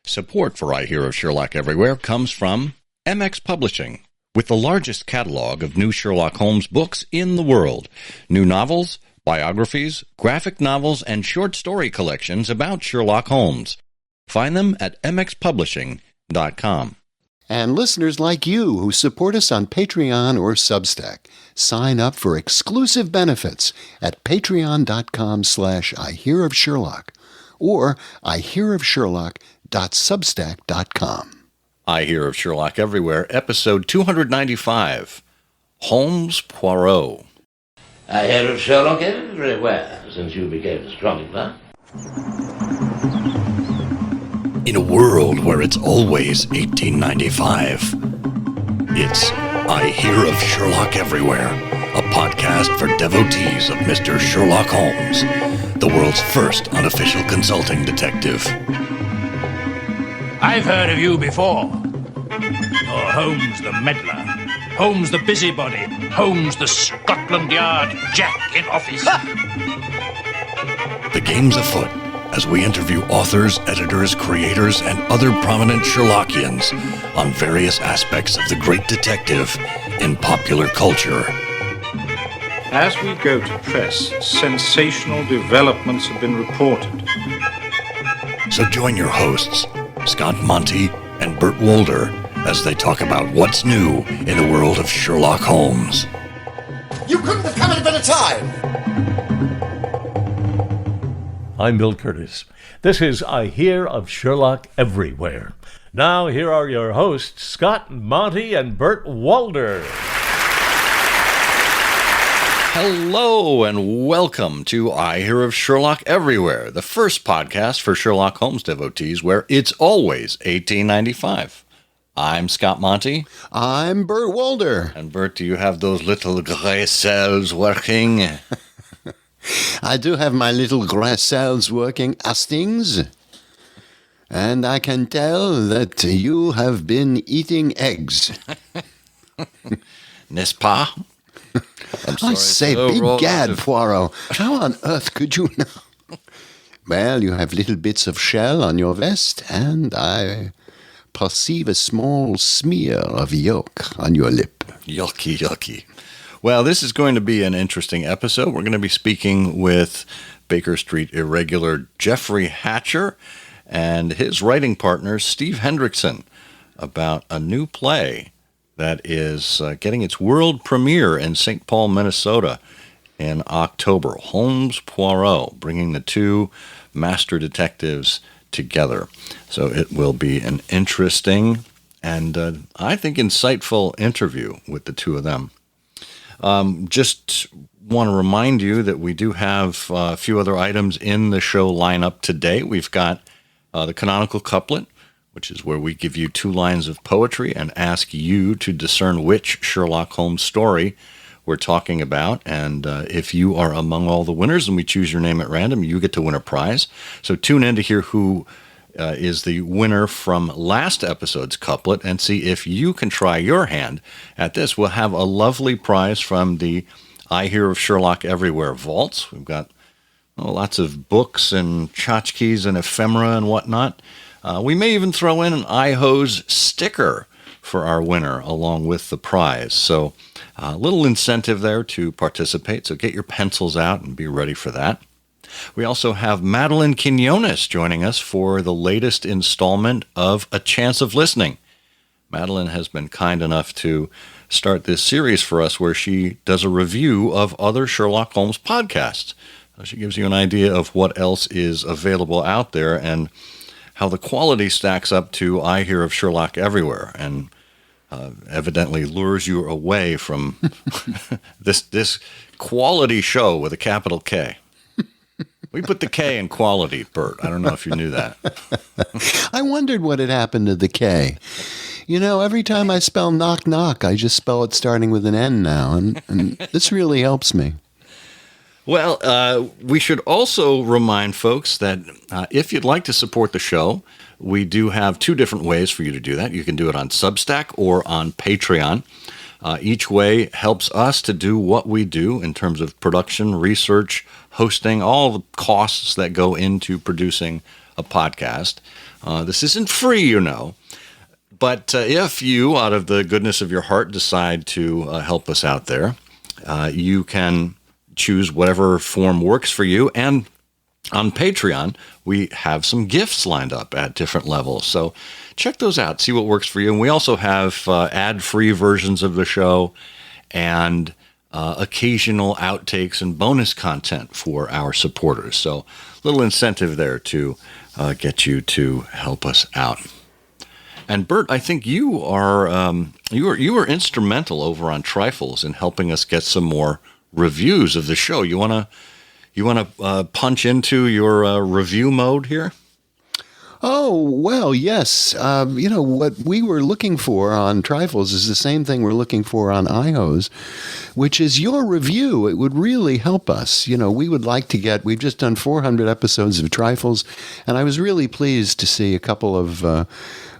Support for I Hear of Sherlock Everywhere comes from MX Publishing, with the largest catalog of new Sherlock Holmes books in the world. New novels, biographies, graphic novels, and short story collections about Sherlock Holmes. Find them at mxpublishing.com. And listeners like you who support us on Patreon or Substack, sign up for exclusive benefits at patreon.com/IHearOfSherlock or IHearOfSherlock.substack.com. I Hear of Sherlock Everywhere, episode 295, Holmes Poirot. I hear of Sherlock everywhere since you became astronomer. In a world where it's always 1895, it's I Hear of Sherlock Everywhere, a podcast for devotees of Mr. Sherlock Holmes, the world's first unofficial consulting detective. I've heard of you before. You're Holmes the meddler, Holmes the busybody, Holmes the Scotland Yard Jack in office. The game's afoot as we interview authors, editors, creators, and other prominent Sherlockians on various aspects of the great detective in popular culture. As we go to press, sensational developments have been reported. So join your hosts, Scott Monty and Burt Wolder, as they talk about what's new in the world of Sherlock Holmes. You couldn't have come at a better time! I'm Bill Curtis. This is I Hear of Sherlock Everywhere. Now, here are your hosts, Scott Monty and Burt Wolder. Hello and welcome to I Hear of Sherlock Everywhere, the first podcast for Sherlock Holmes devotees where it's always 1895. I'm Scott Monty. I'm Burt Wolder. And Burt, do you have those little gray cells working? I do have my little gray cells working, Hastings. And I can tell that you have been eating eggs. N'est-ce pas? I say, begad, Poirot, how on earth could you know? Well, you have little bits of shell on your vest, and I perceive a small smear of yolk on your lip. Yucky, yucky. Well, this is going to be an interesting episode. We're going to be speaking with Baker Street irregular Jeffrey Hatcher and his writing partner, Steve Hendrickson, about a new play that is getting its world premiere in St. Paul, Minnesota in October. Holmes Poirot, bringing the two master detectives together. So it will be an interesting and I think insightful interview with the two of them. Just want to remind you that we do have a few other items in the show lineup today. We've got the canonical couplet, which is where we give you two lines of poetry and ask you to discern which Sherlock Holmes story we're talking about. And if you are among all the winners and we choose your name at random, you get to win a prize. So tune in to hear who is the winner from last episode's couplet and see if you can try your hand at this. We'll have a lovely prize from the I Hear of Sherlock Everywhere vaults. We've got lots of books and tchotchkes and ephemera and whatnot. We may even throw in an iHose sticker for our winner along with the prize. So a little incentive there to participate. So get your pencils out and be ready for that. We also have Madeline Quinones joining us for the latest installment of A Chance of Listening. Madeline has been kind enough to start this series for us where she does a review of other Sherlock Holmes podcasts. She gives you an idea of what else is available out there and how the quality stacks up to I Hear of Sherlock Everywhere, and evidently lures you away from this quality show with a capital K. We put the K in quality, Bert. I don't know if you knew that. I wondered what had happened to the K. You know, every time I spell knock knock, I just spell it starting with an N now, and this really helps me. Well, we should also remind folks that if you'd like to support the show, we do have two different ways for you to do that. You can do it on Substack or on Patreon. Each way helps us to do what we do in terms of production, research, hosting, all the costs that go into producing a podcast. This isn't free, you know. But if you, out of the goodness of your heart, decide to help us out there, you can choose whatever form works for you. And on Patreon, we have some gifts lined up at different levels. So check those out, see what works for you. And we also have ad-free versions of the show and occasional outtakes and bonus content for our supporters. So a little incentive there to get you to help us out. And Bert, I think you were instrumental over on Trifles in helping us get some more reviews of the show. You wanna punch into your review mode here? Oh, well, yes. What we were looking for on Trifles is the same thing we're looking for on iHose, which is your review. It would really help us. We would like to we've just done 400 episodes of Trifles, and I was really pleased to see a couple of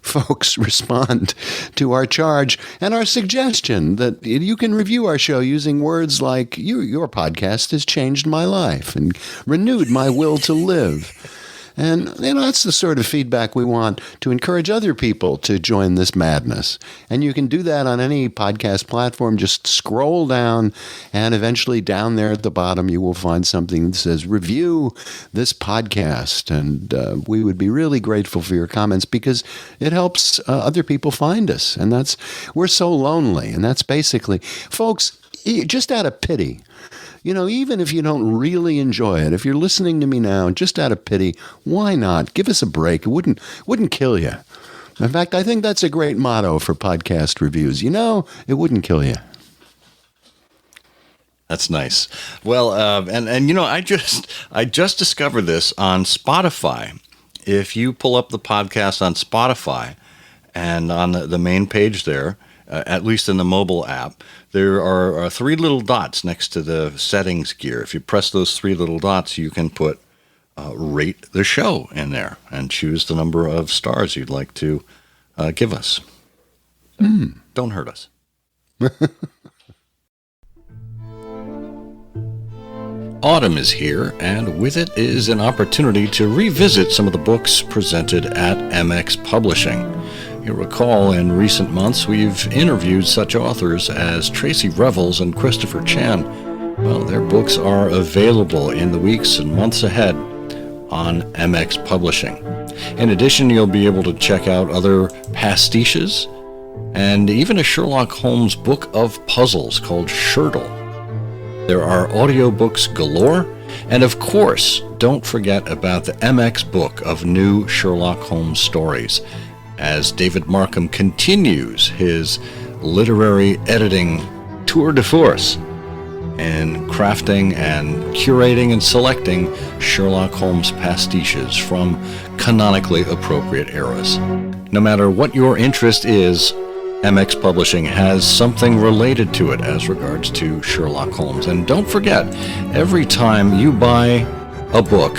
folks respond to our charge and our suggestion that you can review our show using words like, your podcast has changed my life and renewed my will to live. And, that's the sort of feedback we want to encourage other people to join this madness. And you can do that on any podcast platform. Just scroll down, and eventually down there at the bottom, you will find something that says, review this podcast. And we would be really grateful for your comments because it helps other people find us. And we're so lonely. And that's basically, folks, just out of pity, even if you don't really enjoy it, if you're listening to me now, just out of pity, why not? Give us a break. It wouldn't kill you. In fact, I think that's a great motto for podcast reviews. It wouldn't kill you. That's nice. Well, I just discovered this on Spotify. If you pull up the podcast on Spotify and on the main page there, at least in the mobile app, there are three little dots next to the settings gear. If you press those three little dots, you can put rate the show in there and choose the number of stars you'd like to give us. Don't hurt us. Autumn is here, and with it is an opportunity to revisit some of the books presented at MX Publishing. You'll recall in recent months we've interviewed such authors as Tracy Revels and Christopher Chan. Well, their books are available in the weeks and months ahead on MX Publishing. In addition, you'll be able to check out other pastiches and even a Sherlock Holmes book of puzzles called Shertle. There are audiobooks galore, and of course, don't forget about the MX book of new Sherlock Holmes stories, as David Markham continues his literary editing tour de force in crafting and curating and selecting Sherlock Holmes pastiches from canonically appropriate eras. No matter what your interest is, MX Publishing has something related to it as regards to Sherlock Holmes. And don't forget, every time you buy a book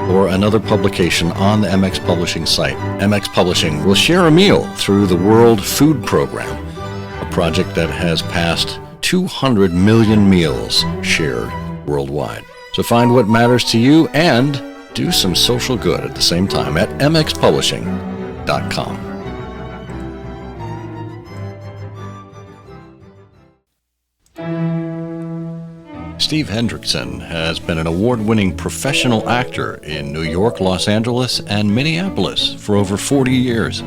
or another publication on the MX Publishing site, MX Publishing will share a meal through the World Food Program, a project that has passed 200 million meals shared worldwide. So find what matters to you and do some social good at the same time at mxpublishing.com. Steve Hendrickson has been an award-winning professional actor in New York, Los Angeles, and Minneapolis for over 40 years.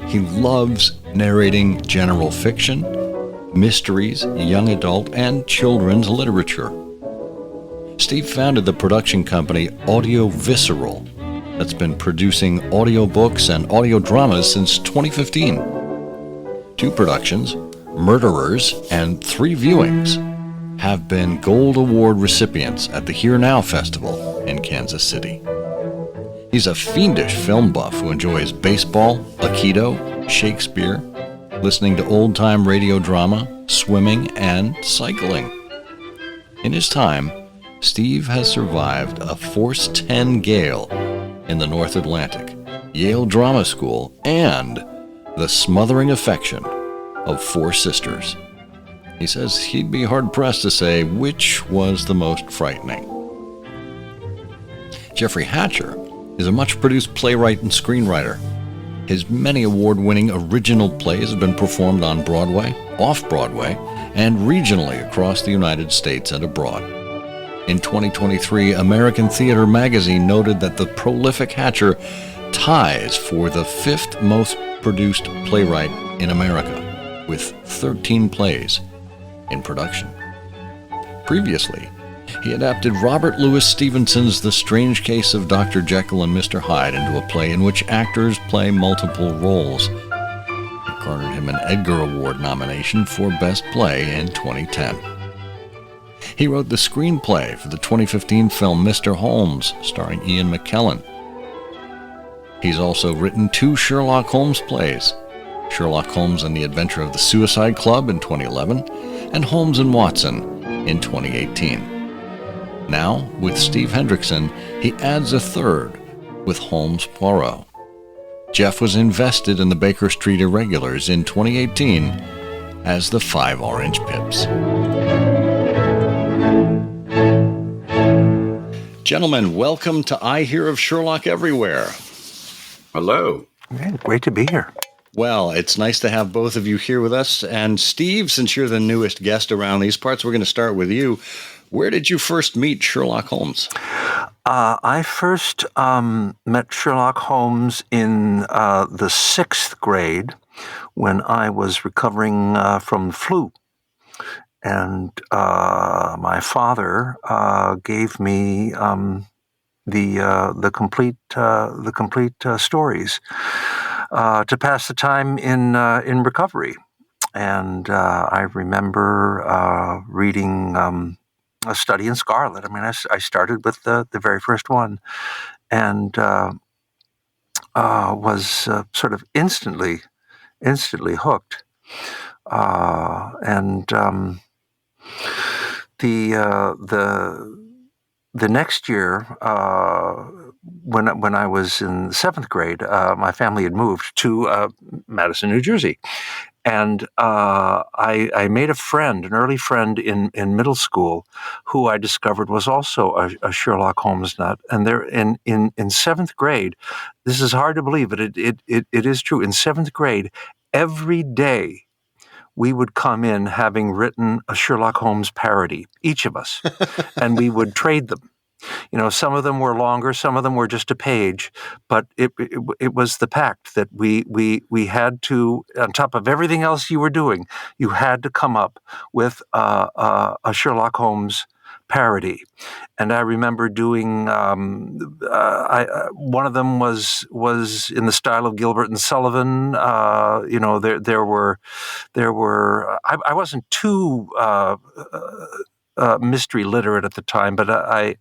He loves narrating general fiction, mysteries, young adult, and children's literature. Steve founded the production company Audio Visceral that's been producing audiobooks and audio dramas since 2015. 2 productions, Murderers, and 3 viewings have been Gold Award recipients at the Here Now Festival in Kansas City. He's a fiendish film buff who enjoys baseball, Aikido, Shakespeare, listening to old-time radio drama, swimming, and cycling. In his time, Steve has survived a Force 10 gale in the North Atlantic, Yale Drama School, and the smothering affection of 4 sisters. He says he'd be hard-pressed to say which was the most frightening. Jeffrey Hatcher is a much-produced playwright and screenwriter. His many award-winning original plays have been performed on Broadway, off-Broadway, and regionally across the United States and abroad. In 2023, American Theater magazine noted that the prolific Hatcher ties for the fifth most produced playwright in America, with 13 plays in production. Previously, he adapted Robert Louis Stevenson's The Strange Case of Dr. Jekyll and Mr. Hyde into a play in which actors play multiple roles. It garnered him an Edgar Award nomination for Best Play in 2010. He wrote the screenplay for the 2015 film Mr. Holmes, starring Ian McKellen. He's also written 2 Sherlock Holmes plays, Sherlock Holmes and the Adventure of the Suicide Club in 2011, and Holmes and Watson in 2018. Now, with Steve Hendrickson, he adds a third with Holmes Poirot. Jeff was invested in the Baker Street Irregulars in 2018 as the 5 Orange Pips. Gentlemen, welcome to I Hear of Sherlock Everywhere. Hello. Great to be here. Well, it's nice to have both of you here with us. And Steve, since you're the newest guest around these parts, we're going to start with you. Where did you first meet Sherlock Holmes? I first met Sherlock Holmes in the 6th grade when I was recovering from the flu. And my father gave me the complete stories to pass the time in recovery. And I remember reading A Study in Scarlet. I mean, I started with the very first one, and was sort of instantly hooked. The next year, when I was in 7th grade, my family had moved to Madison, New Jersey. And I made an early friend in middle school, who I discovered was also a Sherlock Holmes nut. And there in 7th grade, this is hard to believe, but it is true. In 7th grade, every day we would come in having written a Sherlock Holmes parody, each of us, and we would trade them. You know, some of them were longer, some of them were just a page, but it was the pact that we had to, on top of everything else you were doing, you had to come up with a Sherlock Holmes parody. And I remember doing one of them was in the style of Gilbert and Sullivan. There were I wasn't too mystery literate at the time, but I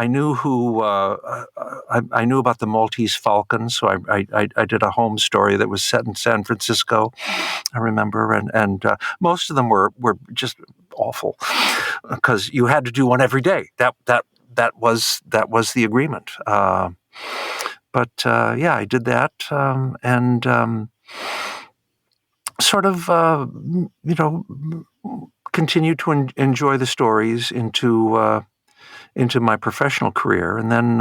knew I knew about the Maltese Falcon, so I did a Holmes story that was set in San Francisco, I remember, and most of them were just awful because you had to do one every day. That was the agreement. I did that, and sort of continued to enjoy the stories into my professional career, and then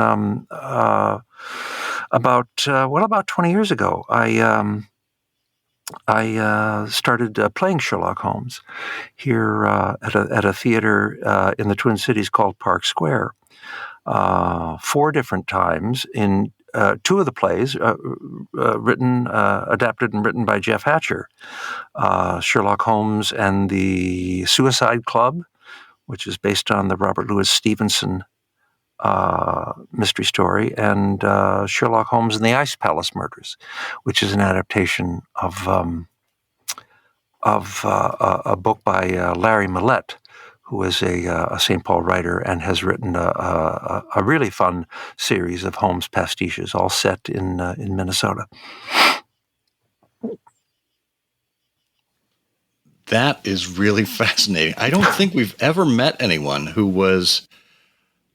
about 20 years ago, I started playing Sherlock Holmes here at a theater in the Twin Cities called Park Square. 4 different times in 2 of the plays adapted and written by Jeff Hatcher, Sherlock Holmes and the Suicide Club, which is based on the Robert Louis Stevenson mystery story, and Sherlock Holmes and the Ice Palace Murders, which is an adaptation of a book by Larry Millett, who is a St. Paul writer and has written a really fun series of Holmes pastiches, all set in Minnesota. That is really fascinating. I don't think we've ever met anyone who was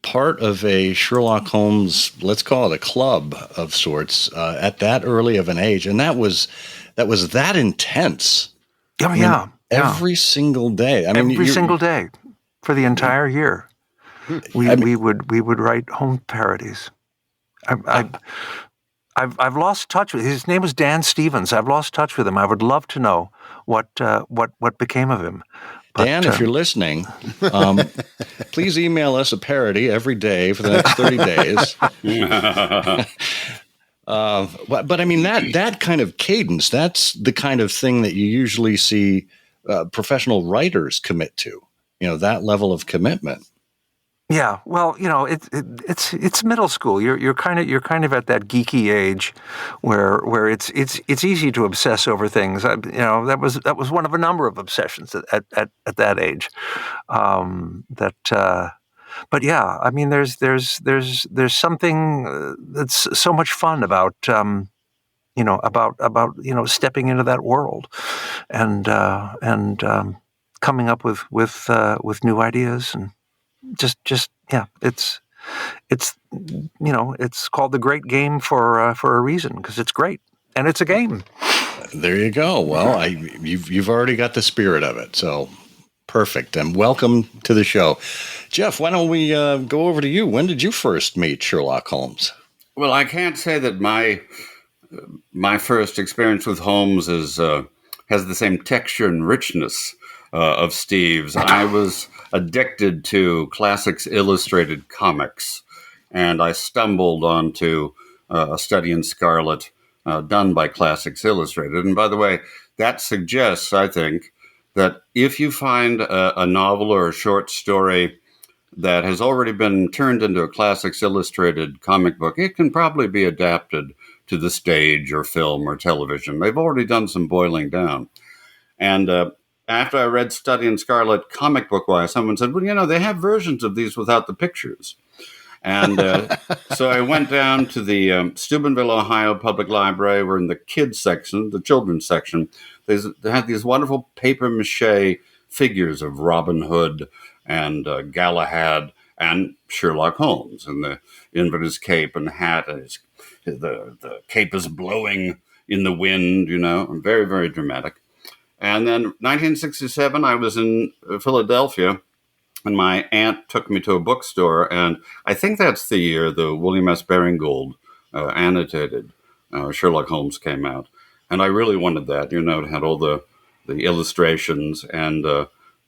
part of a Sherlock Holmes, let's call it a club of sorts, at that early of an age, and that was that intense. Oh, yeah. Every single day. Every single day for the entire year, we would write Holmes parodies. I've lost touch with his name was Dan Stevens. I've lost touch with him. I would love to know what became of him. But, Dan, if you're listening, please email us a parody every day for the next 30 days. But I mean, that kind of cadence, that's the kind of thing that you usually see professional writers commit to, that level of commitment. Yeah, well, it's middle school. You're kind of at that geeky age where it's easy to obsess over things. That was one of a number of obsessions at that age. But yeah, I mean, there's something that's so much fun about stepping into that world and coming up with new ideas and. Yeah, it's called the Great Game for a reason, because it's great and it's a game. There you go. Well, you've already got the spirit of it, so perfect. And welcome to the show, Jeff. Why don't we go over to you? When did you first meet Sherlock Holmes? Well, I can't say that my first experience with Holmes has the same texture and richness of Steve's. I was addicted to Classics Illustrated comics, and I stumbled onto A Study in Scarlet done by Classics Illustrated. And by the way, that suggests, I think, that if you find a novel or a short story that has already been turned into a Classics Illustrated comic book, it can probably be adapted to the stage or film or television. They've already done some boiling down. And after I read Study in Scarlet comic book-wise, someone said, well, they have versions of these without the pictures. And so I went down to the Steubenville, Ohio Public Library. We're in the kids section, the children's section. They had these wonderful papier-mâché figures of Robin Hood and Galahad and Sherlock Holmes, and the inverted cape and hat. The cape is blowing in the wind, very, very dramatic. And then 1967, I was in Philadelphia, and my aunt took me to a bookstore, and I think that's the year the William S. Baring-Gould annotated Sherlock Holmes came out. And I really wanted that, it had all the illustrations, and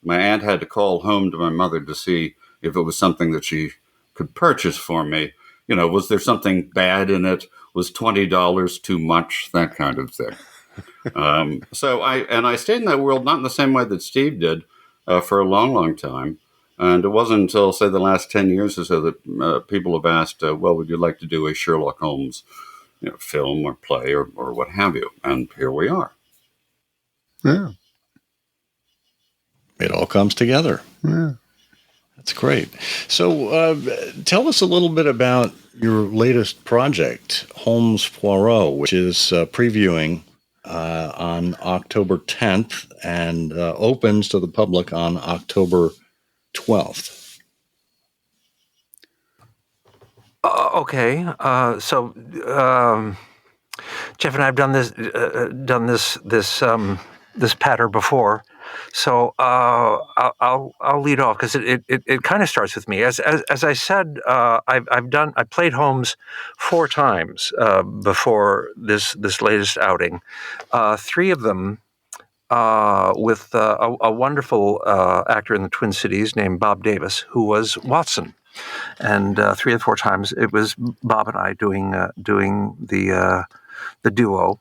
my aunt had to call home to my mother to see if it was something that she could purchase for me. Was there something bad in it? Was $20 too much? That kind of thing. So I stayed in that world, not in the same way that Steve did, for a long, long time. And it wasn't until, say, the last 10 years or so that people have asked, well, would you like to do a Sherlock Holmes film or play or what have you? And here we are. Yeah. It all comes together. Yeah. That's great. So tell us a little bit about your latest project, Holmes Poirot, which is previewing on October 10th and opens to the public on October 12th. Okay. So Jeff and I have done this patter before. So I'll lead off because it kind of starts with me. As I said, I played Holmes 4 times before this latest outing. 3 of them with a wonderful actor in the Twin Cities named Bob Davis, who was Watson. And 3 or 4 times it was Bob and I doing the duo.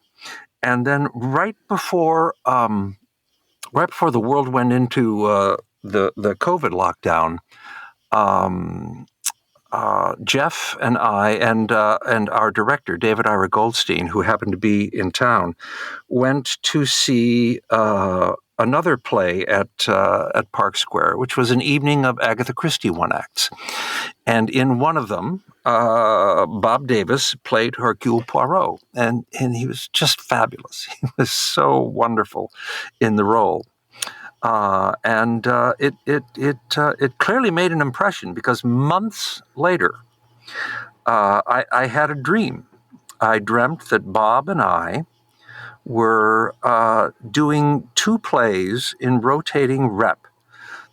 And then right before the world went into the COVID lockdown, Jeff and I and our director David Ira Goldstein, who happened to be in town, went to see another play at Park Square, which was an evening of Agatha Christie one-acts, and in one of them, Bob Davis played Hercule Poirot, and he was just fabulous. He was so wonderful in the role. And it clearly made an impression, because months later, I had a dream. I dreamt that Bob and I were doing 2 plays in rotating rep.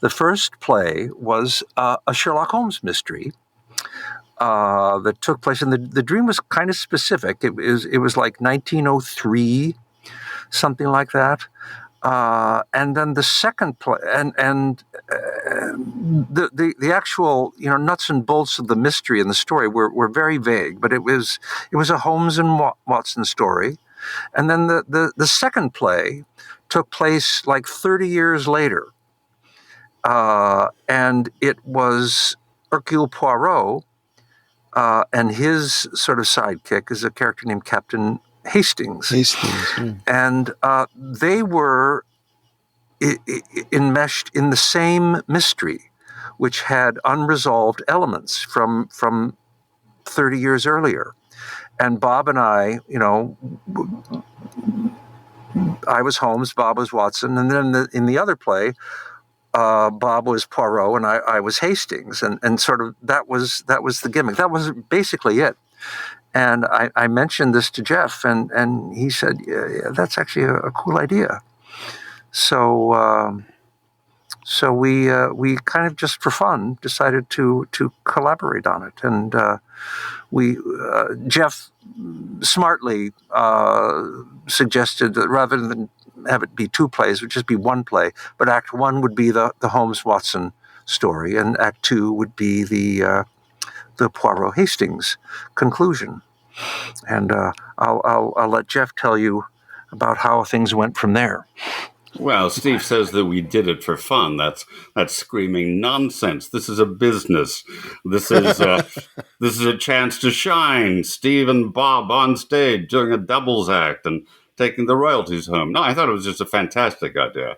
The first play was a Sherlock Holmes mystery that took place, and the dream was kind of specific. It was like 1903, something like that. And then the second play, and the actual nuts and bolts of the mystery and the story were very vague, but it was a Holmes and Watson story. And then the second play took place like 30 years later, and it was Hercule Poirot and his sort of sidekick is a character named Captain Hastings. And they were enmeshed in the same mystery, which had unresolved elements from 30 years earlier. And Bob and I, I was Holmes, Bob was Watson, and then in the other play, Bob was Poirot and I was Hastings, and sort of that was the gimmick. That was basically it. And I mentioned this to Jeff, and he said, yeah, that's actually a cool idea. So we kind of just for fun decided to collaborate on it, and Jeff smartly suggested that rather than have it be two plays, it would just be one play, but Act 1 would be the Holmes Watson story, and Act 2 would be the Poirot Hastings conclusion. And I'll let Jeff tell you about how things went from there. Well, Steve says that we did it for fun. That's screaming nonsense. This is a business. This is a chance to shine. Steve and Bob on stage doing a doubles act and taking the royalties home. No, I thought it was just a fantastic idea.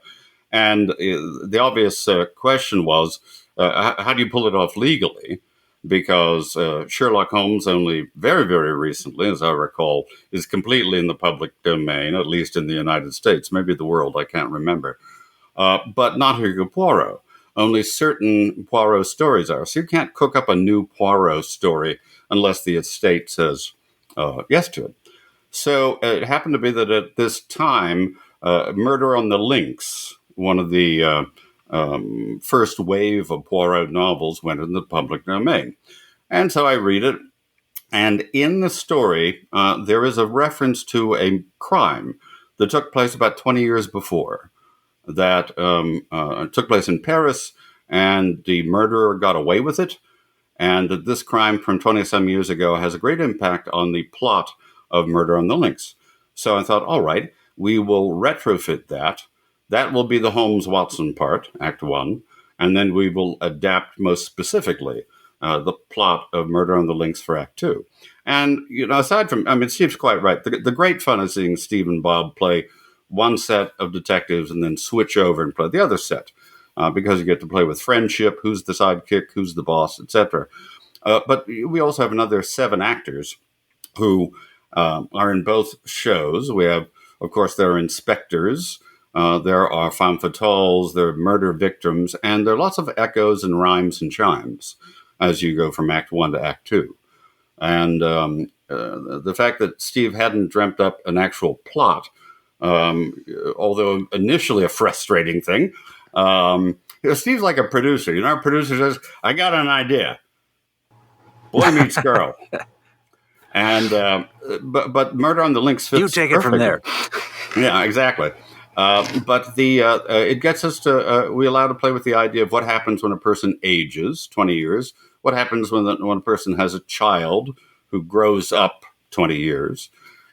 And the obvious question was, how do you pull it off legally? Because Sherlock Holmes only very, very recently, as I recall, is completely in the public domain, at least in the United States, maybe the world, I can't remember. But not Hercule Poirot. Only certain Poirot stories are. So you can't cook up a new Poirot story unless the estate says yes to it. So it happened to be that at this time, Murder on the Links, one of the first wave of Poirot novels, went in the public domain. And so I read it. And in the story, there is a reference to a crime that took place about 20 years before, that took place in Paris, and the murderer got away with it. And that this crime from 20-some years ago has a great impact on the plot of Murder on the Links. So I thought, all right, we will retrofit that. That will be the Holmes-Watson part, Act 1, and then we will adapt most specifically the plot of Murder on the Links for Act 2. And, aside from, Steve's quite right. The great fun is seeing Steve and Bob play one set of detectives and then switch over and play the other set, because you get to play with friendship, who's the sidekick, who's the boss, etc. But we also have another 7 actors who are in both shows. We have, of course, there are inspectors, there are femme fatales, there are murder victims, and there are lots of echoes and rhymes and chimes as you go from Act 1 to Act 2. And the fact that Steve hadn't dreamt up an actual plot, although initially a frustrating thing, Steve's like a producer. A producer says, I got an idea. Boy meets girl. And but Murder on the Links fits. You take it from there. Yeah, exactly. But it gets us to we allow to play with the idea of what happens when a person ages 20 years. What happens when a person has a child who grows up 20 years,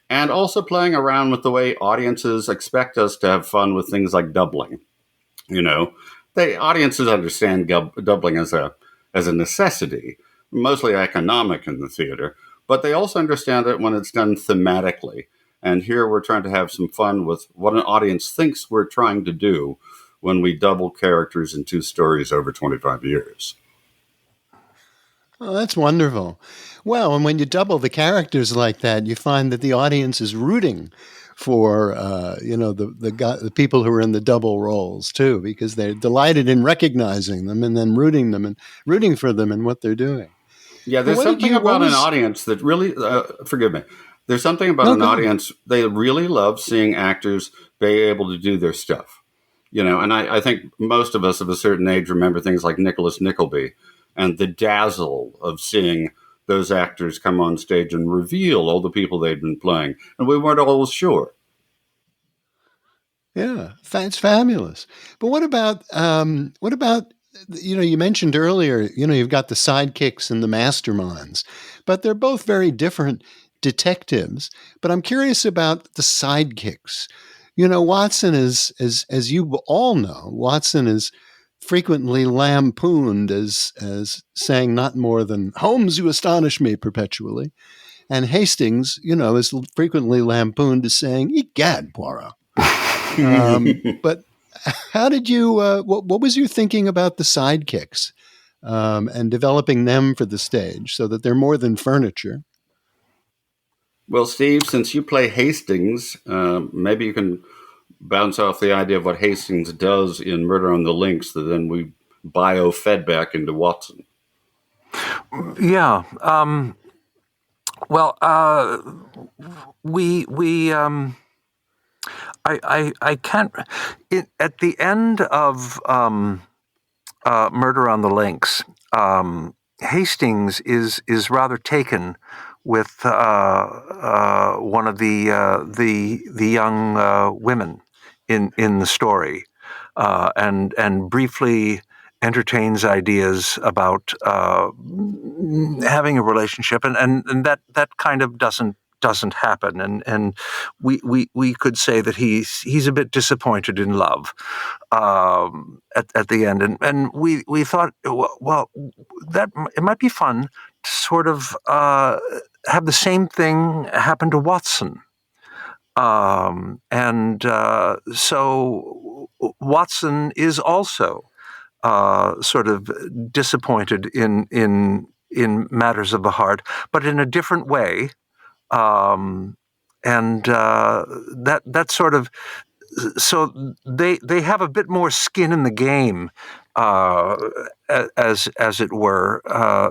and also playing around with the way audiences expect us to have fun with things like doubling. Audiences understand doubling as a necessity, mostly economic in the theater. But they also understand it when it's done thematically. And here we're trying to have some fun with what an audience thinks we're trying to do when we double characters in 2 stories over 25 years. Oh, that's wonderful. Well, and when you double the characters like that, you find that the audience is rooting for, the people who are in the double roles too, because they're delighted in recognizing them and then rooting for them and what they're doing. Yeah, there's something about an audience that really, forgive me, there's something about an audience, they really love seeing actors be able to do their stuff. And I think most of us of a certain age remember things like Nicholas Nickleby and the dazzle of seeing those actors come on stage and reveal all the people they'd been playing, and we weren't always sure. Yeah, it's fabulous. But what about you mentioned earlier, you've got the sidekicks and the masterminds, but they're both very different detectives. But I'm curious about the sidekicks. Watson is, as you all know, Watson is frequently lampooned as saying not more than "Holmes, you astonish me perpetually," and Hastings, is frequently lampooned as saying "Egad, Poirot." But how did you? What was your thinking about the sidekicks and developing them for the stage so that they're more than furniture? Well, Steve, since you play Hastings, maybe you can bounce off the idea of what Hastings does in Murder on the Links that then we bio-fed back into Watson. Yeah. Well, I can't. At the end of Murder on the Links, Hastings is rather taken with one of the young women in the story, and briefly entertains ideas about having a relationship, and that kind of doesn't happen, and we could say that he's a bit disappointed in love at the end, and we thought, well, that it might be fun to sort of have the same thing happen to Watson. So Watson is also sort of disappointed in matters of the heart, but in a different way. That sort of, so they have a bit more skin in the game, as it were,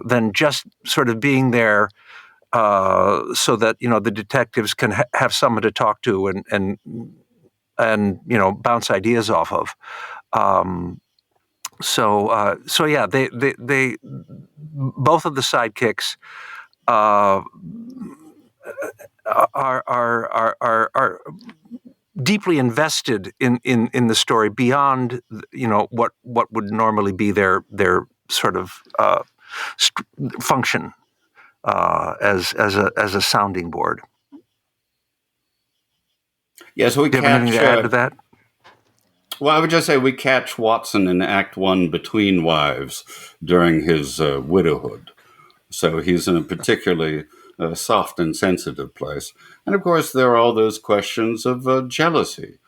than just sort of being there. So that the detectives can have someone to talk to and bounce ideas off of. So yeah, they both of the sidekicks are deeply invested in the story beyond what would normally be their sort of function. As a sounding board. Yeah, so we do you have anything to add to that? Well, I would just say we catch Watson in Act 1 between wives during his widowhood. So he's in a particularly soft and sensitive place. And of course, there are all those questions of jealousy.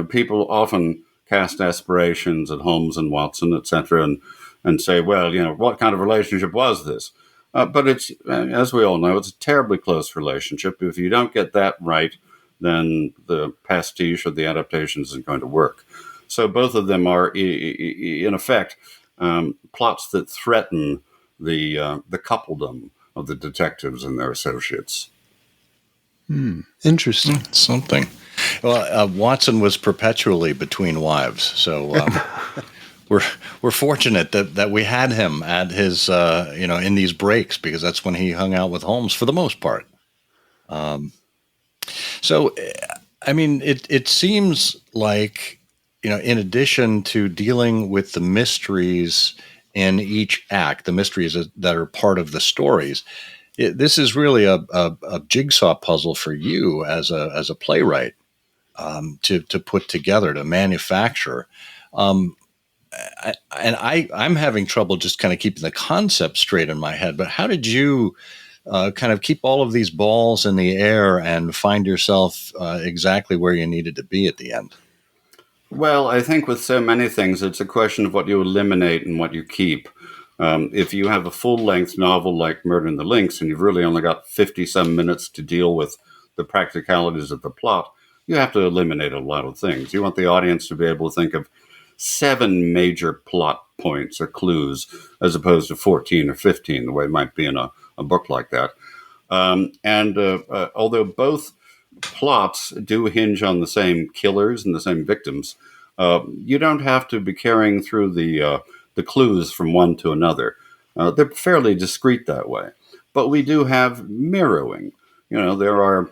People often cast aspirations at Holmes and Watson, etc., and say, well, what kind of relationship was this? But it's, as we all know, it's a terribly close relationship. If you don't get that right, then the pastiche or the adaptation isn't going to work. So both of them are, in effect, plots that threaten the coupledom of the detectives and their associates. Interesting. Something. Well, Watson was perpetually between wives, so we're fortunate that we had him at his in these breaks, because that's when he hung out with Holmes for the most part. So, I mean, it seems like in addition to dealing with the mysteries in each act, the mysteries that are part of the stories, this is really a jigsaw puzzle for you as a playwright to put together, to manufacture. I'm having trouble just kind of keeping the concept straight in my head. But how did you kind of keep all of these balls in the air and find yourself exactly where you needed to be at the end? Well, I think with so many things, it's a question of what you eliminate and what you keep. If you have a full-length novel like Murder in the Links, and you've really only got 50-some minutes to deal with the practicalities of the plot, you have to eliminate a lot of things. You want the audience to be able to think of 7 major plot points or clues, as opposed to 14 or 15, the way it might be in a book like that. Although both plots do hinge on the same killers and the same victims, you don't have to be carrying through the clues from one to another. They're fairly discreet that way. but we do have mirroring. There are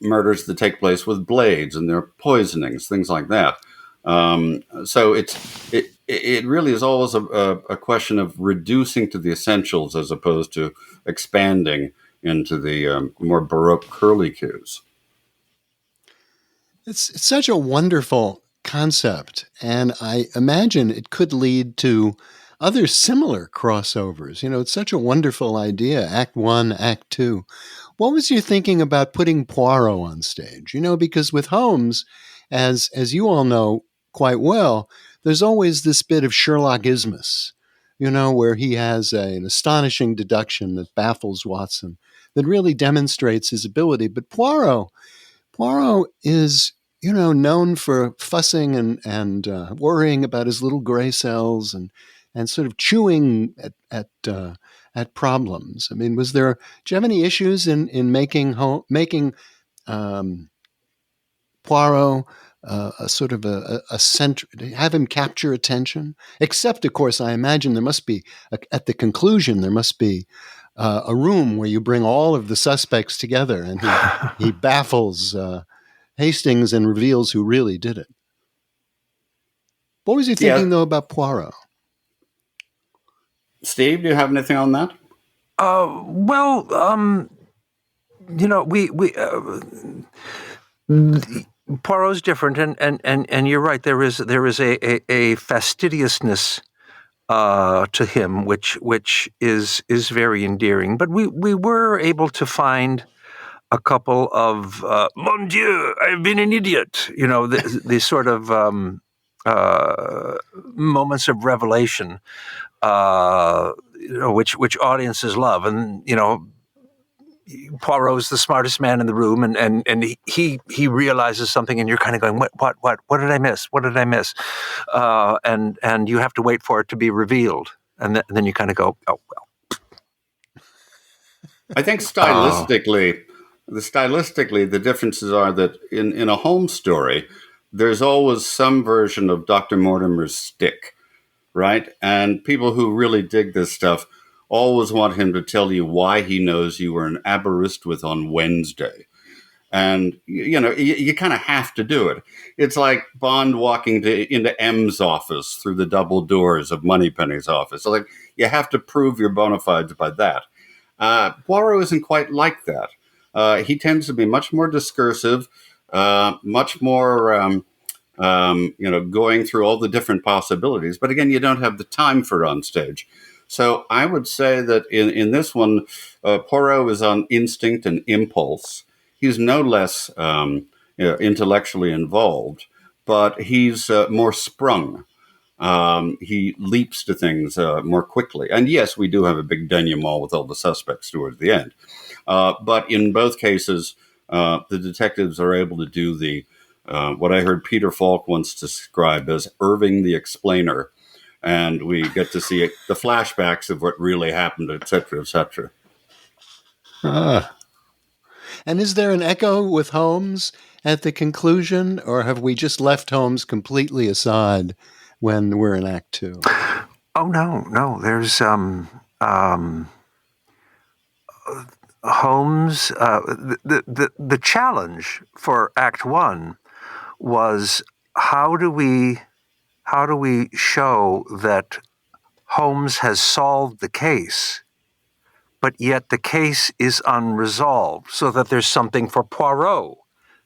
murders that take place with blades, and there are poisonings, things like that. So it really is always a question of reducing to the essentials as opposed to expanding into the more Baroque curlicues. It's such a wonderful concept, and I imagine it could lead to other similar crossovers. It's such a wonderful idea, Act 1, Act 2. What was your thinking about putting Poirot on stage? Because with Holmes, as you all know quite well, there's always this bit of Sherlockismus, where he has an astonishing deduction that baffles Watson, that really demonstrates his ability. But Poirot is, known for fussing and worrying about his little gray cells and sort of chewing at problems. I mean, do you have any issues in making Poirot a sort of a center, have him capture attention? Except, of course, I imagine there must be at the conclusion there must be a room where you bring all of the suspects together, and he baffles Hastings and reveals who really did it. What was he thinking, though, about Poirot? Steve, do you have anything on that? Poirot's different, and you're right. There is a fastidiousness to him, which is very endearing. But we were able to find a couple of "Mon Dieu, I've been an idiot," the sort of moments of revelation, which audiences love, and Poirot's the smartest man in the room, and he realizes something, and you're kind of going, what did I miss? What did I miss? And you have to wait for it to be revealed, and then you kind of go, oh well. I think stylistically, the differences are that in a Holmes story, there's always some version of Dr. Mortimer's stick, right? And people who really dig this stuff always want him to tell you why he knows you were an Aberystwyth on Wednesday. And, you kind of have to do it. It's like Bond walking into M's office through the double doors of Moneypenny's office. So, you have to prove your bona fides by that. Poirot isn't quite like that. He tends to be much more discursive, much more, going through all the different possibilities. But again, you don't have the time for it on stage. So I would say that in this one, Poirot is on instinct and impulse. He's no less intellectually involved, but he's more sprung. He leaps to things more quickly. And yes, we do have a big denouement with all the suspects towards the end. But in both cases, the detectives are able to do the what I heard Peter Falk once describe as Irving the Explainer. And we get to see the flashbacks of what really happened, et cetera, et cetera. And is there an echo with Holmes at the conclusion, or have we just left Holmes completely aside when we're in Act 2? Oh, no. There's Holmes. The challenge for Act 1 was how do we show that Holmes has solved the case, but yet the case is unresolved, so that there's something for Poirot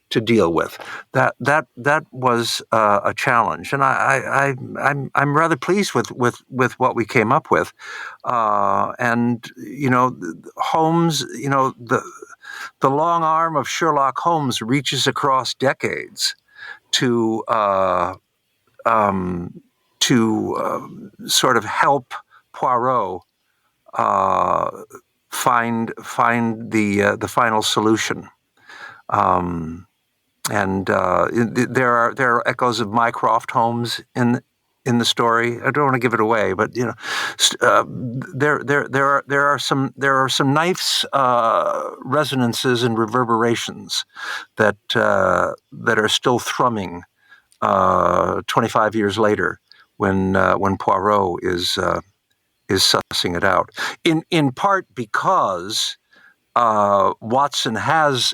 to deal with. That was a challenge, and I'm rather pleased with what we came up with. And Holmes, the long arm of Sherlock Holmes reaches across decades to sort of help Poirot find the final solution. And there are echoes of Mycroft Holmes in the story. I don't want to give it away, but there are some nice resonances and reverberations that are still thrumming 25 years later when Poirot is sussing it out. In part because Watson has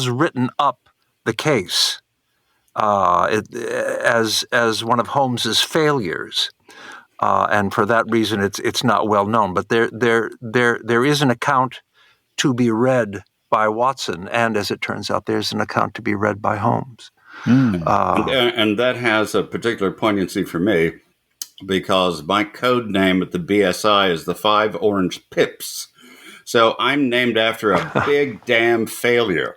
written up the case as one of Holmes's failures, and for that reason, it's not well known. But there is an account to be read by Watson, and as it turns out, there's an account to be read by Holmes. And that has a particular poignancy for me because my code name at the BSI is the 5 Orange Pips. So I'm named after a big damn failure.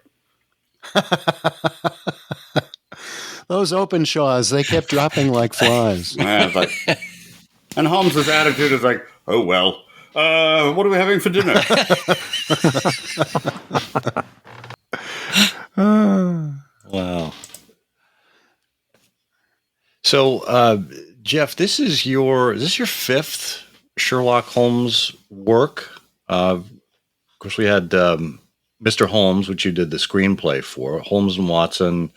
Those Openshaws, they kept dropping like flies. And Holmes's attitude is like, oh, well, what are we having for dinner? Wow. So, Jeff, this is your 5th Sherlock Holmes work. Of course, we had Mr. Holmes, which you did the screenplay for, Holmes and Watson,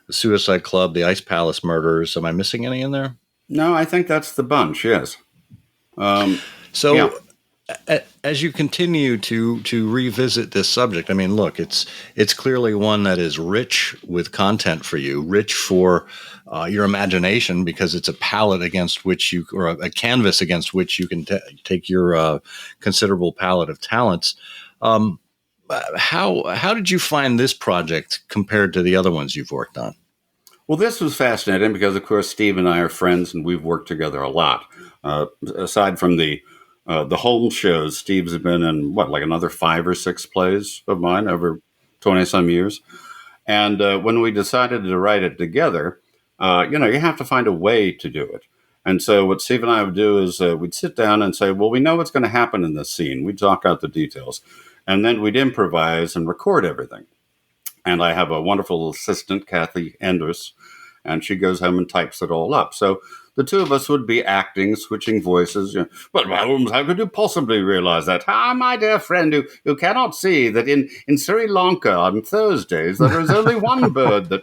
The Suicide Club, The Ice Palace Murders. Am I missing any in there? No, I think that's the bunch, yes. As you continue to revisit this subject, I mean, look, it's clearly one that is rich with content for you, rich for your imagination, because it's a palette against which you, or a canvas against which you can take your considerable palette of talents. How did you find this project compared to the other ones you've worked on? Well, this was fascinating because, of course, Steve and I are friends, and we've worked together a lot. Aside from the Holmes shows, Steve's been in, another 5 or 6 plays of mine over 20-some years. And when we decided to write it together, you have to find a way to do it. And so what Steve and I would do is we'd sit down and say, well, we know what's going to happen in this scene. We'd talk out the details. And then we'd improvise and record everything. And I have a wonderful assistant, Captain Hastings, and she goes home and types it all up. So the two of us would be acting, switching voices. But Holmes, how could you possibly realize that? Ah, my dear friend, you cannot see that in Sri Lanka on Thursdays there is only one bird that...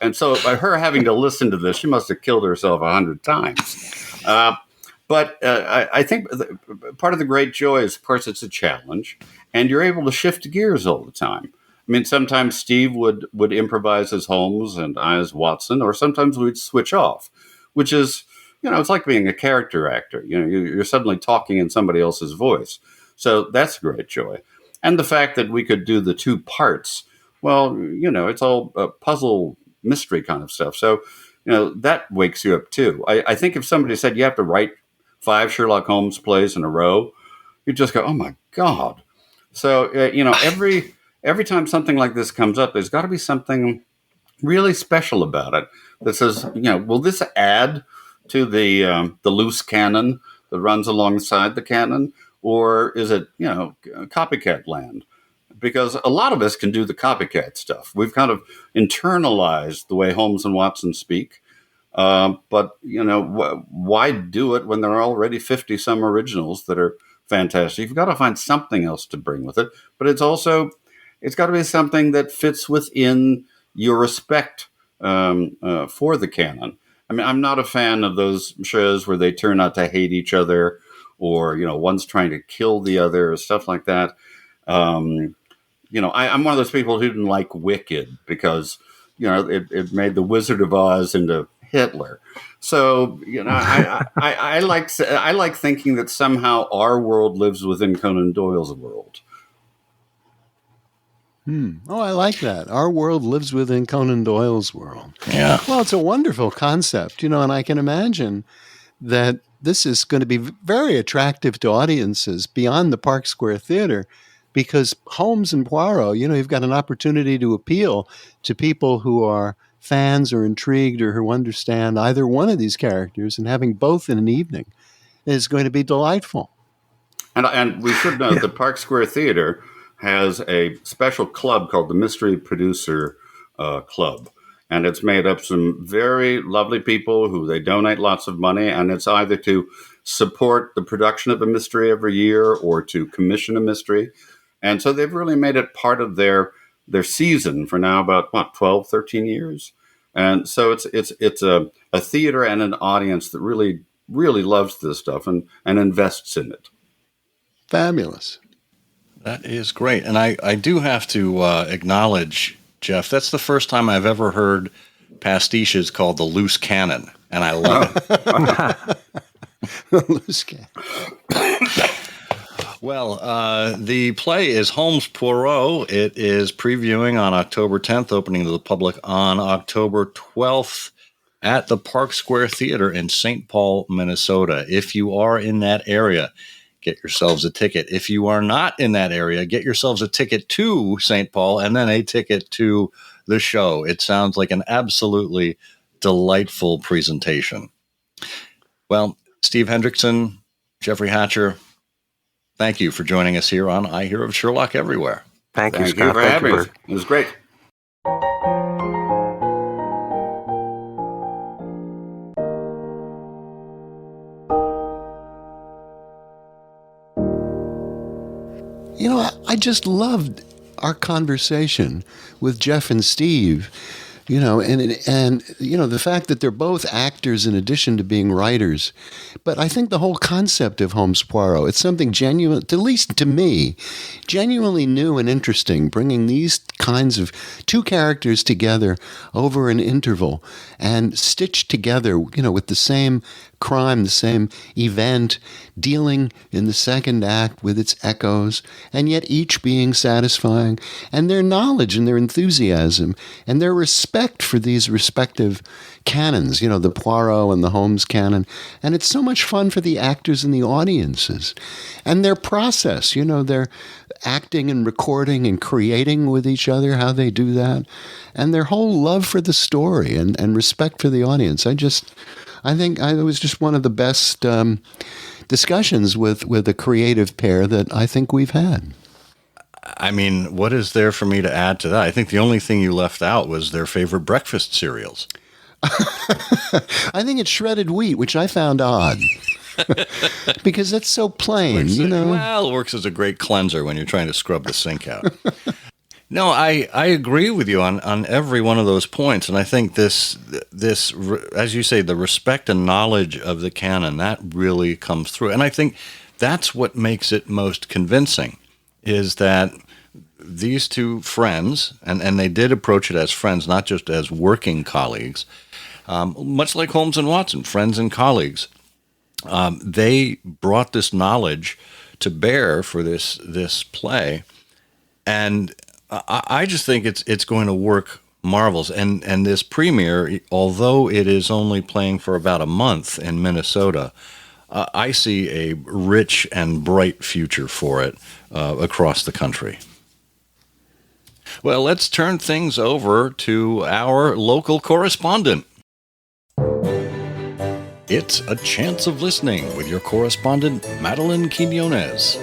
and so by her having to listen to this, she must have killed herself 100 times. But I think part of the great joy is, of course, it's a challenge, and you're able to shift gears all the time. I mean, sometimes Steve would improvise as Holmes and I as Watson, or sometimes we'd switch off, which is, it's like being a character actor. You're suddenly talking in somebody else's voice. So that's great joy. And the fact that we could do the 2 parts, well, it's all puzzle mystery kind of stuff. So, that wakes you up too. I think if somebody said you have to write 5 Sherlock Holmes plays in a row, you'd just go, oh my God. So, every time something like this comes up, there's got to be something really special about it that says, will this add to the loose canon that runs alongside the canon, or is it, copycat land? Because a lot of us can do the copycat stuff. We've kind of internalized the way Holmes and Watson speak. But, why do it when there are already 50-some originals that are fantastic? You've got to find something else to bring with it. But it's got to be something that fits within your respect for the canon. I mean, I'm not a fan of those shows where they turn out to hate each other, or, one's trying to kill the other, or stuff like that. I'm one of those people who didn't like Wicked because, it made the Wizard of Oz into Hitler. So, I like thinking that somehow our world lives within Conan Doyle's world. Oh, I like that. Our world lives within Conan Doyle's world. Yeah. Well, it's a wonderful concept, and I can imagine that this is going to be very attractive to audiences beyond the Park Square Theater, because Holmes and Poirot, you've got an opportunity to appeal to people who are fans or intrigued or who understand either one of these characters, and having both in an evening is going to be delightful. And we should note the Park Square Theater has a special club called the Mystery Producer Club. And it's made up some very lovely people who they donate lots of money. And it's either to support the production of a mystery every year or to commission a mystery. And so they've really made it part of their season for now about, 12, 13 years. And so it's a theater and an audience that really really loves this stuff and invests in it. Fabulous. That is great. And I do have to acknowledge, Jeff, that's the first time I've ever heard pastiches called the loose cannon, and I love it. Loose cannon. Well, the play is Holmes Poirot. It is previewing on October 10th, opening to the public on October 12th at the Park Square Theater in St. Paul, Minnesota. If you are in that area, get yourselves a ticket. If you are not in that area, get yourselves a ticket to St. Paul and then a ticket to the show. It sounds like an absolutely delightful presentation. Well, Steve Hendrickson, Jeffrey Hatcher, thank you for joining us here on I Hear of Sherlock Everywhere. Thank you, Thank Scott. you for having us. Bert. It was great. You know, I just loved our conversation with Jeff and Steve. You know, and you know, the fact that they're both actors in addition to being writers. But I think the whole concept of Holmes Poirot, it's something genuine, at least to me, genuinely new and interesting, bringing these kinds of two characters together over an interval and stitched together, you know, with the same crime, the same event, dealing in the second act with its echoes, and yet each being satisfying, and their knowledge and their enthusiasm and their respect for these respective canons, you know, the Poirot and the Holmes canon. And it's so much fun for the actors and the audiences. And their process, you know, their acting and recording and creating with each other, how they do that, and their whole love for the story and respect for the audience. I think it was just one of the best discussions with a creative pair that I think we've had. I mean, what is there for me to add to that? I think the only thing you left out was their favorite breakfast cereals. I think it's shredded wheat, which I found odd. Because it's so plain, you know. Well, it works as a great cleanser when you're trying to scrub the sink out. No, I agree with you on every one of those points, and I think this, as you say, the respect and knowledge of the canon, that really comes through. And I think that's what makes it most convincing, is that these two friends, and they did approach it as friends, not just as working colleagues, much like Holmes and Watson, friends and colleagues. They brought this knowledge to bear for this play, and I just think it's going to work marvelous. And this premiere, although it is only playing for about a month in Minnesota, I see a rich and bright future for it across the country. Well, let's turn things over to our local correspondent. It's A Chance of Listening with your correspondent, Madeline Quinones.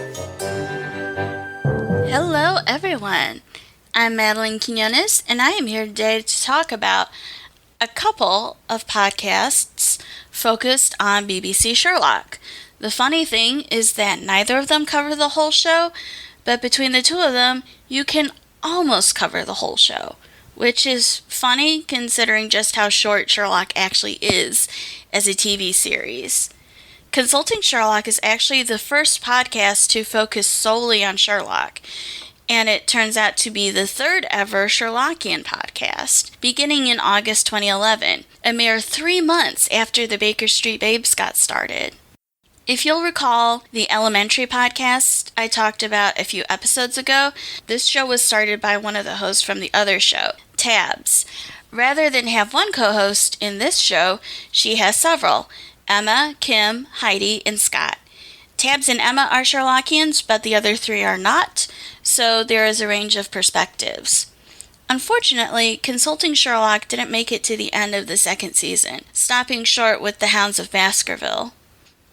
Hello, everyone. I'm Madeline Quinones, and I am here today to talk about a couple of podcasts focused on BBC Sherlock. The funny thing is that neither of them cover the whole show, but between the two of them, you can almost cover the whole show, which is funny considering just how short Sherlock actually is as a TV series. Consulting Sherlock is actually the first podcast to focus solely on Sherlock, and it turns out to be the third ever Sherlockian podcast, beginning in August 2011, a mere 3 months after the Baker Street Babes got started. If you'll recall the Elementary podcast I talked about a few episodes ago, this show was started by one of the hosts from the other show, Tabs. Rather than have one co-host in this show, she has several, Emma, Kim, Heidi, and Scott. Tabs and Emma are Sherlockians, but the other three are not, so there is a range of perspectives. Unfortunately, Consulting Sherlock didn't make it to the end of the second season, stopping short with the Hounds of Baskerville.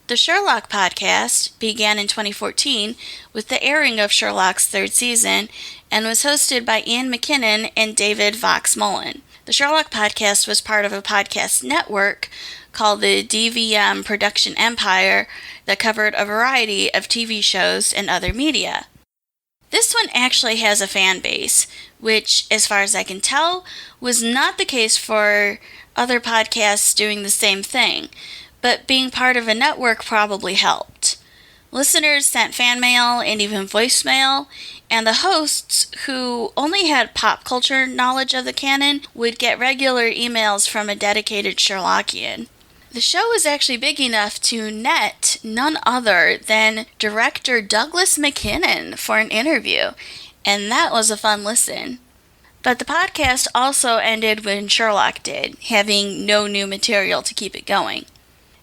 The Sherlock podcast began in 2014 with the airing of Sherlock's third season and was hosted by Ian McKinnon and David Vox Mullen. The Sherlock podcast was part of a podcast network called the DVM Production Empire that covered a variety of TV shows and other media. This one actually has a fan base, which, as far as I can tell, was not the case for other podcasts doing the same thing. but being part of a network probably helped. Listeners sent fan mail and even voicemail, and the hosts, who only had pop culture knowledge of the canon, would get regular emails from a dedicated Sherlockian. The show was actually big enough to net none other than director Douglas McKinnon for an interview, and that was a fun listen. But the podcast also ended when Sherlock did, having no new material to keep it going.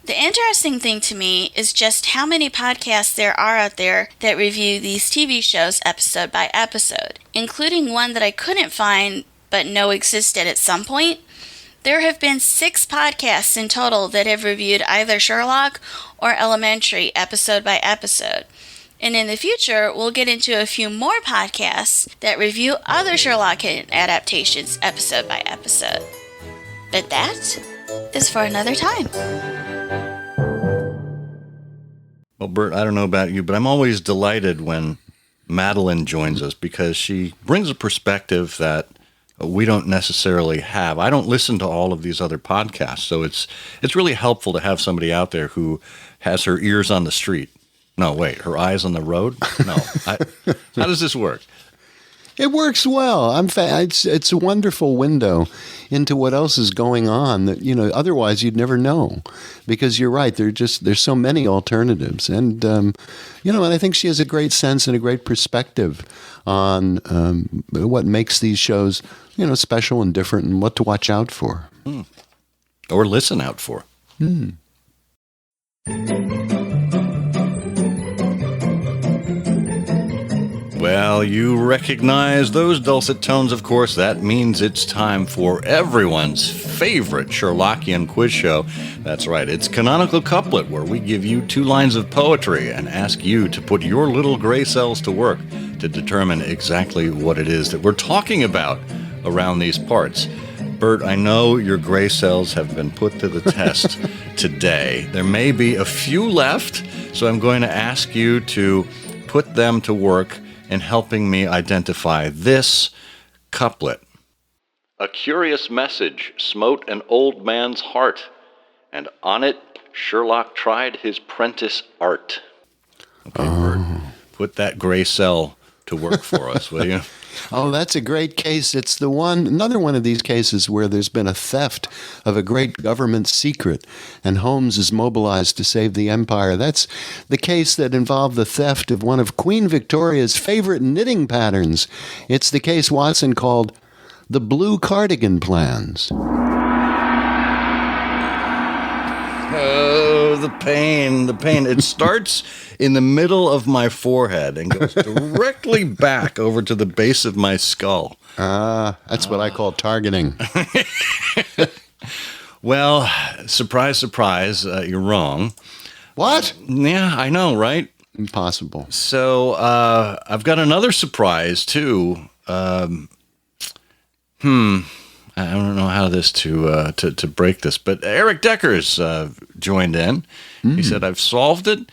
The interesting thing to me is just how many podcasts there are out there that review these TV shows episode by episode, including one that I couldn't find but know existed at some point. There have been 6 podcasts in total that have reviewed either Sherlock or Elementary episode by episode. And in the future, we'll get into a few more podcasts that review other Sherlockian adaptations episode by episode. But that is for another time. Well, Bert, I don't know about you, but I'm always delighted when Madeline joins us because she brings a perspective that we don't necessarily have. I don't listen to all of these other podcasts, so it's really helpful to have somebody out there who has her ears on the street. No, wait, her eyes on the road? No. How does this work? It works well. It's a wonderful window into what else is going on that, otherwise you'd never know. Because you're right, there's so many alternatives. And, and I think she has a great sense and a great perspective on what makes these shows, special and different and what to watch out for. Or listen out for. Well, you recognize those dulcet tones, of course. That means it's time for everyone's favorite Sherlockian quiz show. That's right, it's Canonical Couplet, where we give you 2 lines of poetry and ask you to put your little gray cells to work to determine exactly what it is that we're talking about around these parts. Bert, I know your gray cells have been put to the test today. There may be a few left, so I'm going to ask you to put them to work in helping me identify this couplet. A curious message smote an old man's heart, and on it Sherlock tried his prentice art. Okay, Bert, put that gray cell to work for us, will you? Oh, that's a great case. It's another one of these cases where there's been a theft of a great government secret, and Holmes is mobilized to save the empire. That's the case that involved the theft of one of Queen Victoria's favorite knitting patterns. It's the case Watson called the Blue Cardigan Plans. Oh, the pain. It starts in the middle of my forehead and goes directly back over to the base of my skull. That's what I call targeting. Well, surprise, surprise, you're wrong. What? Yeah, I know, right? Impossible. So, I've got another surprise, too. I don't know how to break this, but Eric Decker's joined in. He said, I've solved it.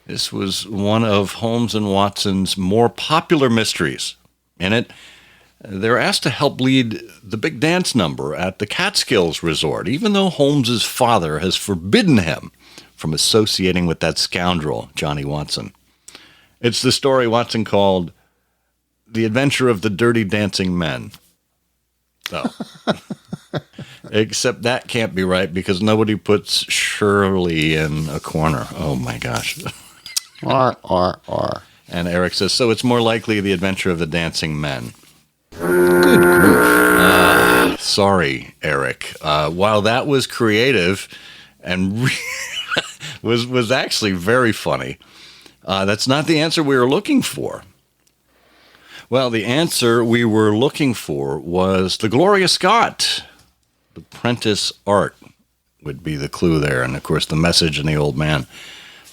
This was one of Holmes and Watson's more popular mysteries. In it, they're asked to help lead the big dance number at the Catskills Resort, even though Holmes's father has forbidden him from associating with that scoundrel, Johnny Watson. It's the story Watson called The Adventure of the Dirty Dancing Men. Oh. Except that can't be right because nobody puts Shirley in a corner. Oh my gosh. R. And Eric says, so it's more likely The Adventure of the Dancing Men. Good grief. Sorry, Eric. While that was creative and was actually very funny, that's not the answer we were looking for. Well, the answer we were looking for was the Gloria Scott. The prentice art would be the clue there. And, of course, the message in the old man.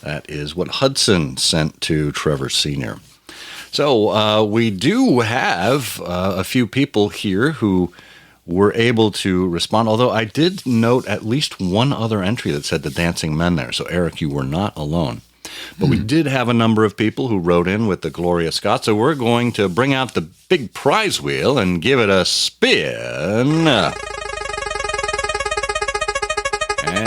That is what Hudson sent to Trevor Sr. So we do have a few people here who were able to respond, although I did note at least one other entry that said the Dancing Men there. So, Eric, you were not alone. But we did have a number of people who wrote in with the Gloria Scott, so we're going to bring out the big prize wheel and give it a spin.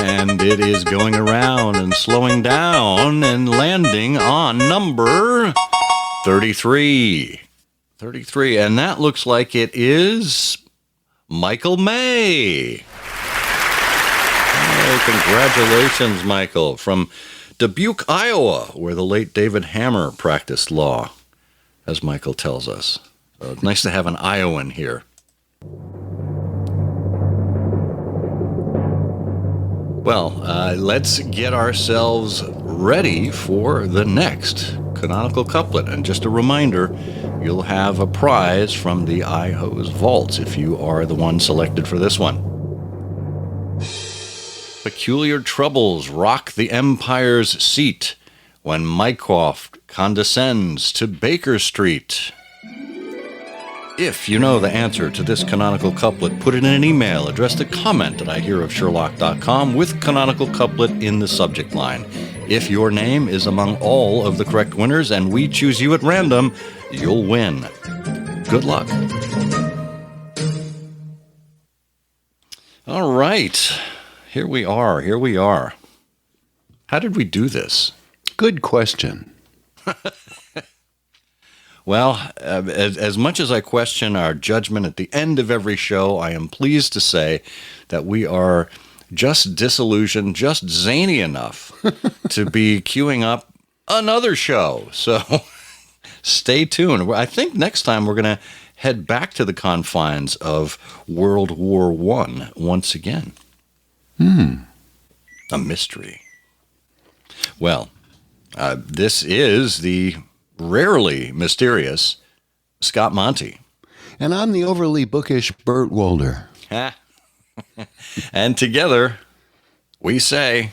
and it is going around and slowing down and landing on number 33. 33, and that looks like it is Michael May. Hey, congratulations, Michael, from Dubuque, Iowa, where the late David Hammer practiced law, as Michael tells us. So it's nice to have an Iowan here. Well, let's get ourselves ready for the next canonical couplet. And just a reminder, you'll have a prize from the iHose vaults if you are the one selected for this one. Peculiar troubles rock the empire's seat when Mycroft condescends to Baker Street. If you know the answer to this canonical couplet, put it in an email addressed to comment@ihearofsherlock.com with canonical couplet in the subject line. If your name is among all of the correct winners and we choose you at random, you'll win. Good luck. All right. Here we are. How did we do this? Good question. Well, as much as I question our judgment at the end of every show, I am pleased to say that we are just disillusioned, just zany enough to be queuing up another show. So stay tuned. I think next time we're going to head back to the confines of World War I once again. A mystery. Well, this is the rarely mysterious Scott Monty. And I'm the overly bookish Burt Wolder. And together, we say,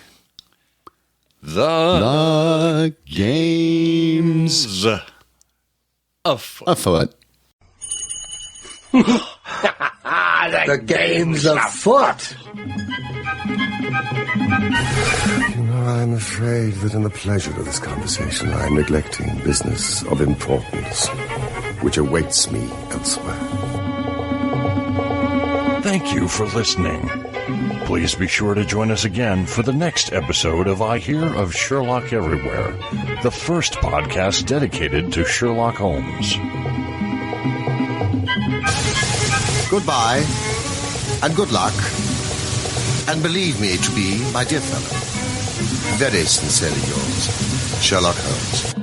the game's afoot. The game's afoot. I'm afraid that in the pleasure of this conversation, I am neglecting business of importance, which awaits me elsewhere. Thank you for listening. Please be sure to join us again for the next episode of I Hear of Sherlock Everywhere, the first podcast dedicated to Sherlock Holmes. Goodbye, and good luck, and believe me to be, my dear fellow, very sincerely yours, Sherlock Holmes.